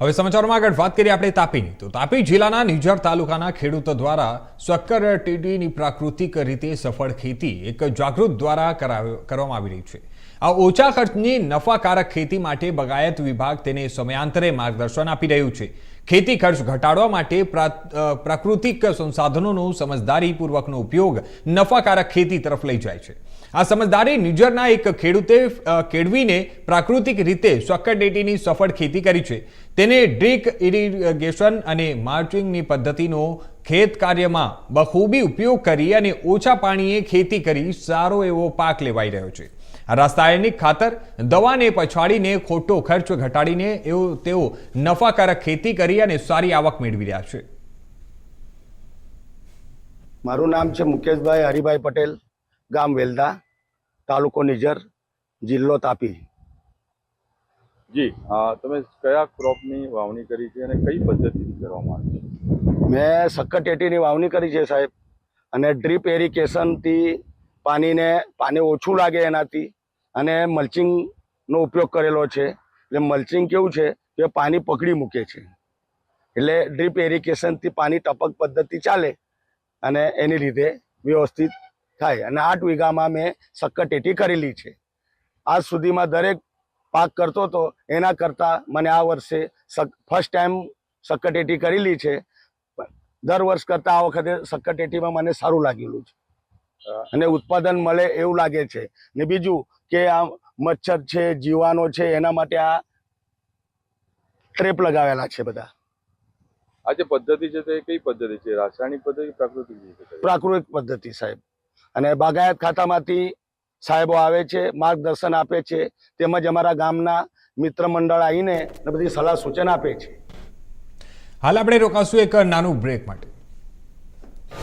હવે સમાચારોમાં આગળ વાત કરીએ આપણે તાપીની તો તાપી જિલ્લાના નિઝર તાલુકાના ખેડૂતો દ્વારા શક્કરટેટીની પ્રાકૃતિક રીતે સફળ ખેતી એક જાગૃત દ્વારા કરવામાં આવી રહી છે। આ ઓછા ખર્ચની નફાકારક ખેતી માટે બગાયત વિભાગ તેને સમયાંતરે માર્ગદર્શન આપી રહ્યું છે। ખેતી ખર્ચ ઘટાડવા માટે પ્રાકૃતિક સંસાધનોનો સમજદારીપૂર્વકનો ઉપયોગ નફાકારક ખેતી તરફ લઈ જાય છે। આ સમજદારી નિઝરના એક ખેડૂતે કેળવીને પ્રાકૃતિક રીતે શક્કરટેટીની સફળ ખેતી કરી છે। તેને ડ્રીપ ઇરિગેશન અને માલ્ચિંગની પદ્ધતિનો ખેત કાર્યમાં બખૂબી ઉપયોગ કરી અને ઓછા પાણીએ ખેતી કરી સારો એવો પાક લેવાઈ રહ્યો છે। રાસાયણિક ખાતર દવાને પછાડીને ખોટો ખર્ચ ઘટાડીને તેઓ નફાકારક ખેતી કરી અને સારી આવક મેળવી રહ્યા છે। મારું નામ છે મુકેશભાઈ હરિભાઈ પટેલ, ગામ વેલદા, તાલુકો નિઝર, જિલ્લો તાપી। જી, તમે કયા ક્રોપની વાવણી કરી છે અને કઈ પદ્ધતિથી કરવામાં આવી છે? મેં શક્કરટેટીની વાવણી કરી છે સાહેબ, અને ડ્રીપ એરિગેશનથી પાણી ઓછું લાગે એનાથી, અને મલ્ચિંગનો ઉપયોગ કરેલો છે। એટલે મલ્ચિંગ કેવું છે કે પાણી પકડી મૂકે છે, એટલે ડ્રીપ એરિગેશનથી પાણી ટપક પદ્ધતિ ચાલે અને એની લીધે વ્યવસ્થિત થાય। અને 8 વીઘામાં મેં શક્કરટેટી કરેલી છે। આજ સુધીમાં દરેક પાક કરતો હતો એના કરતાં મને આ વર્ષે ફર્સ્ટ ટાઈમ શક્કરટેટી કરેલી છે। દર વર્ષ કરતાં આ વખતે શક્કરટેટીમાં મને સારું લાગેલું છે અને ઉત્પાદન મળે એવું લાગે છે। ને બીજું કે આ મચ્છર છે, જીવાનો છે, એના માટે આ ટ્રેપ લગાવેલા છે બધા। આ જે પદ્ધતિ છે તે કઈ પદ્ધતિ છે? રાસાયણિક પદ્ધતિ, પ્રાકૃતિક રીતે? પ્રાકૃતિક પદ્ધતિ સાહેબ, અને બાગાયત ખાતામાંથી સાહેબો આવે છે, માર્ગદર્શન આપે છે, તેમજ અમારા ગામના મિત્ર મંડળ આવીને બધી સલાહ સૂચન આપે છે। હાલ આપણે રોકાશું એક નાનું બ્રેક માટે।